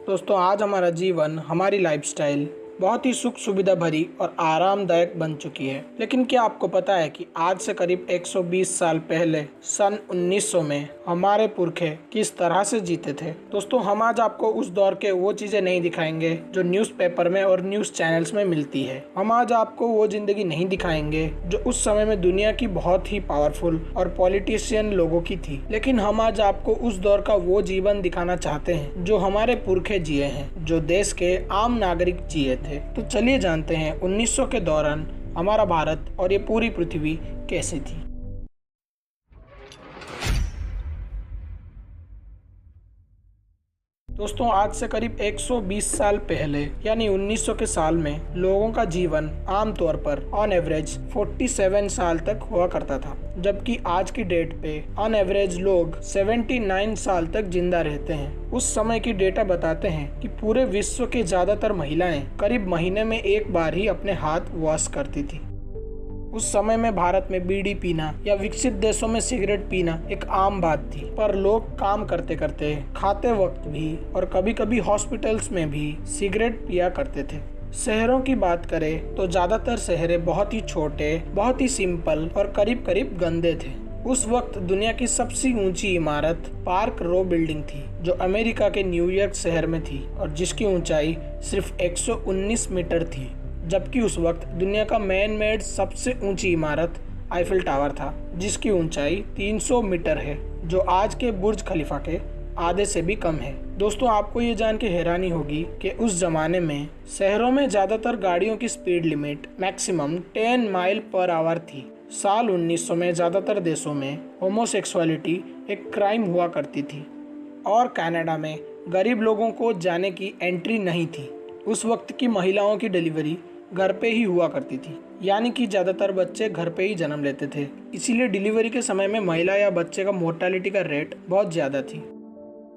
दोस्तों आज हमारा जीवन, हमारी लाइफस्टाइल बहुत ही सुख सुविधा भरी और आरामदायक बन चुकी है। लेकिन क्या आपको पता है कि आज से करीब 120 साल पहले सन 1900 में हमारे पुरखे किस तरह से जीते थे। दोस्तों हम आज आपको उस दौर के वो चीजें नहीं दिखाएंगे जो न्यूज़पेपर में और न्यूज़ चैनल्स में मिलती है। हम आज आपको वो जिंदगी नहीं दिखाएंगे जो उस समय में दुनिया की बहुत ही पावरफुल और पॉलिटिशियन लोगों की थी। लेकिन हम आज आपको उस दौर का वो जीवन दिखाना चाहते हैं जो हमारे पुरखे जिए हैं, जो देश के आम नागरिक जिए थे। तो चलिए जानते हैं 1900 के दौरान हमारा भारत और ये पूरी पृथ्वी कैसी थी। दोस्तों आज से करीब 120 साल पहले यानी 1900 के साल में लोगों का जीवन आमतौर पर ऑन एवरेज 47 साल तक हुआ करता था, जबकि आज की डेट पे ऑन एवरेज लोग 79 साल तक जिंदा रहते हैं। उस समय की डेटा बताते हैं कि पूरे विश्व के ज्यादातर महिलाएं करीब महीने में एक बार ही अपने हाथ वॉश करती थी। उस समय में भारत में बीड़ी पीना या विकसित देशों में सिगरेट पीना एक आम बात थी, पर लोग काम करते करते, खाते वक्त भी और कभी कभी हॉस्पिटल्स में भी सिगरेट पिया करते थे। शहरों की बात करें तो ज्यादातर शहरें बहुत ही छोटे, बहुत ही सिंपल और करीब करीब गंदे थे। उस वक्त दुनिया की सबसे ऊंची इमारत पार्क रो बिल्डिंग थी, जो अमेरिका के न्यूयॉर्क शहर में थी और जिसकी ऊंचाई सिर्फ 119 मीटर थी, जबकि उस वक्त दुनिया का मैन मेड सबसे ऊंची इमारत आईफिल टावर था, जिसकी ऊंचाई 300 मीटर है, जो आज के बुर्ज खलीफा के आधे से भी कम है। दोस्तों आपको ये जान के हैरानी होगी कि उस जमाने में शहरों में ज्यादातर गाड़ियों की speed limit maximum 10 mile per hour थी। साल 1900 में ज्यादातर देशों में होमोसेक्सुअलिटी एक क्राइम हुआ करती थी और कनाडा में गरीब लोगों को जाने की एंट्री नहीं थी। उस वक्त की महिलाओं की डिलीवरी घर पे ही हुआ करती थी, यानी कि ज्यादातर बच्चे घर पे ही जन्म लेते थे। इसीलिए डिलीवरी के समय में महिला या बच्चे का मोर्टालिटी का रेट बहुत ज्यादा थी।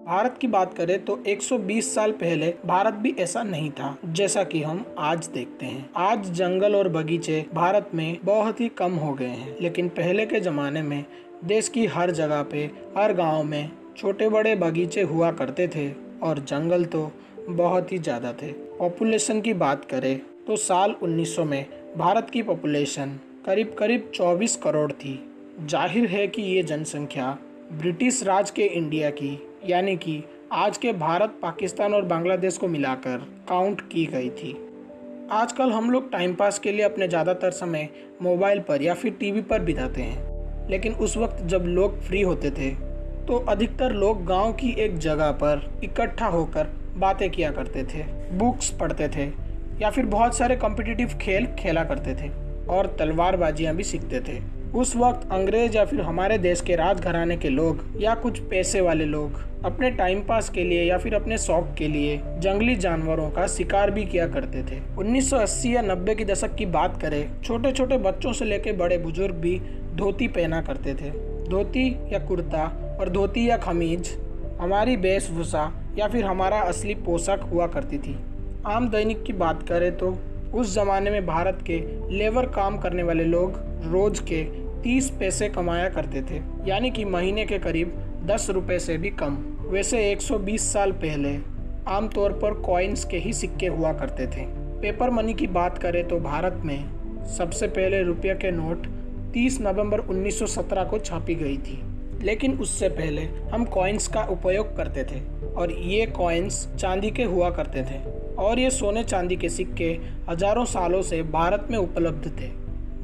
भारत की बात करें तो 120 साल पहले भारत भी ऐसा नहीं था जैसा कि हम आज देखते हैं। आज जंगल और बगीचे भारत में बहुत ही कम हो गए हैं, लेकिन पहले के जमाने में देश की हर जगह पे, हर गाँव में छोटे बड़े बगीचे हुआ करते थे और जंगल तो बहुत ही ज्यादा थे। पॉपुलेशन की बात करें तो साल 1900 में भारत की पॉपुलेशन करीब करीब 24 करोड़ थी। जाहिर है कि ये जनसंख्या ब्रिटिश राज के इंडिया की, यानी कि आज के भारत, पाकिस्तान और बांग्लादेश को मिलाकर काउंट की गई थी। आजकल हम लोग टाइम पास के लिए अपने ज़्यादातर समय मोबाइल पर या फिर टीवी पर बिताते हैं, लेकिन उस वक्त जब लोग फ्री होते थे तो अधिकतर लोग गांव की एक जगह पर इकट्ठा होकर बातें किया करते थे, बुक्स पढ़ते थे या फिर बहुत सारे कॉम्पिटिटिव खेल खेला करते थे और तलवारबाजियां भी सीखते थे। उस वक्त अंग्रेज या फिर हमारे देश के राजघराने के लोग या कुछ पैसे वाले लोग अपने टाइम पास के लिए या फिर अपने शौक के लिए जंगली जानवरों का शिकार भी किया करते थे। 1980 या 90 की दशक की बात करें, छोटे छोटे बच्चों से लेकर बड़े बुजुर्ग भी धोती पहना करते थे। धोती या कुर्ता और धोती या खमीज हमारी वेशभूषा या फिर हमारा असली पोशाक हुआ करती थी। आम दैनिक की बात करें तो उस जमाने में भारत के लेबर काम करने वाले लोग रोज के 30 पैसे कमाया करते थे, यानी कि महीने के करीब 10 रुपए से भी कम। वैसे 120 साल पहले आमतौर पर कॉइन्स के ही सिक्के हुआ करते थे। पेपर मनी की बात करें तो भारत में सबसे पहले रुपये के नोट 30 नवंबर 1917 को छापी गई थी, लेकिन उससे पहले हम कॉइन्स का उपयोग करते थे और ये कॉइन्स चांदी के हुआ करते थे और ये सोने चांदी के सिक्के हजारों सालों से भारत में उपलब्ध थे।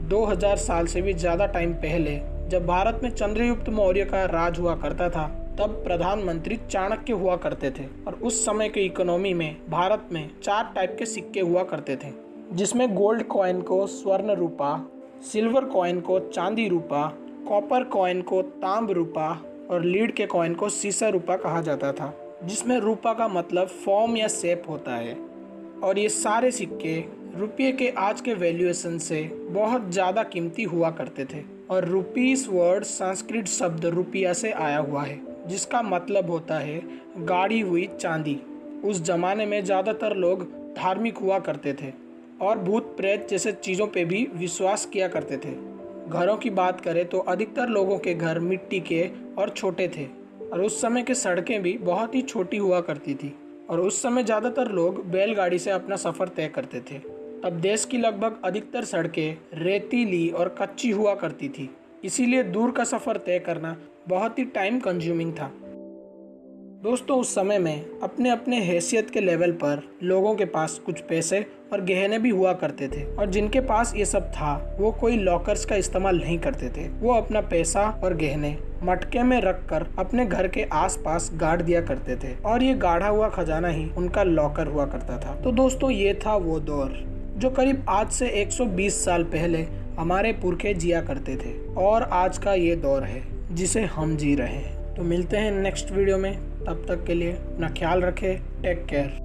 2000 साल से भी ज़्यादा टाइम पहले जब भारत में चंद्रगुप्त मौर्य का राज हुआ करता था, तब प्रधानमंत्री चाणक्य हुआ करते थे और उस समय के इकोनॉमी में भारत में 4 टाइप के सिक्के हुआ करते थे, जिसमें गोल्ड कॉइन को स्वर्ण रूपा, सिल्वर कॉइन को चांदी रूपा, कॉपर कॉइन को तांब रूपा और लीड के कॉइन को सीसा रूपा कहा जाता था, जिसमें रूपा का मतलब फॉर्म या शेप होता है। और ये सारे सिक्के रुपये के आज के वैल्यूएशन से बहुत ज़्यादा कीमती हुआ करते थे और रुपीस वर्ड संस्कृत शब्द रुपया से आया हुआ है, जिसका मतलब होता है गाड़ी हुई चांदी। उस जमाने में ज़्यादातर लोग धार्मिक हुआ करते थे और भूत प्रेत जैसे चीज़ों पे भी विश्वास किया करते थे। घरों की बात करें तो अधिकतर लोगों के घर मिट्टी के और छोटे थे और उस समय की सड़कें भी बहुत ही छोटी हुआ करती थी। और उस समय ज़्यादातर लोग बैलगाड़ी से अपना सफ़र तय करते थे। तब देश की लगभग अधिकतर सड़कें रेतीली और कच्ची हुआ करती थी, इसीलिए दूर का सफ़र तय करना बहुत ही टाइम कंज्यूमिंग था। दोस्तों, उस समय में अपने अपने हैसियत के लेवल पर लोगों के पास कुछ पैसे और गहने भी हुआ करते थे, और जिनके पास ये सब था वो कोई लॉकर्स का इस्तेमाल नहीं करते थे। वो अपना पैसा और गहने मटके में रखकर अपने घर के आसपास गाड़ दिया करते थे, और ये गाढ़ा हुआ खजाना ही उनका लॉकर हुआ करता था। तो दोस्तों, ये था वो दौर जो करीब आज से 120 साल पहले हमारे पुरखे जिया करते थे, और आज का ये दौर है जिसे हम जी रहे हैं। तो मिलते हैं नेक्स्ट वीडियो में, तब तक के लिए अपना ख्याल रखें। Take care.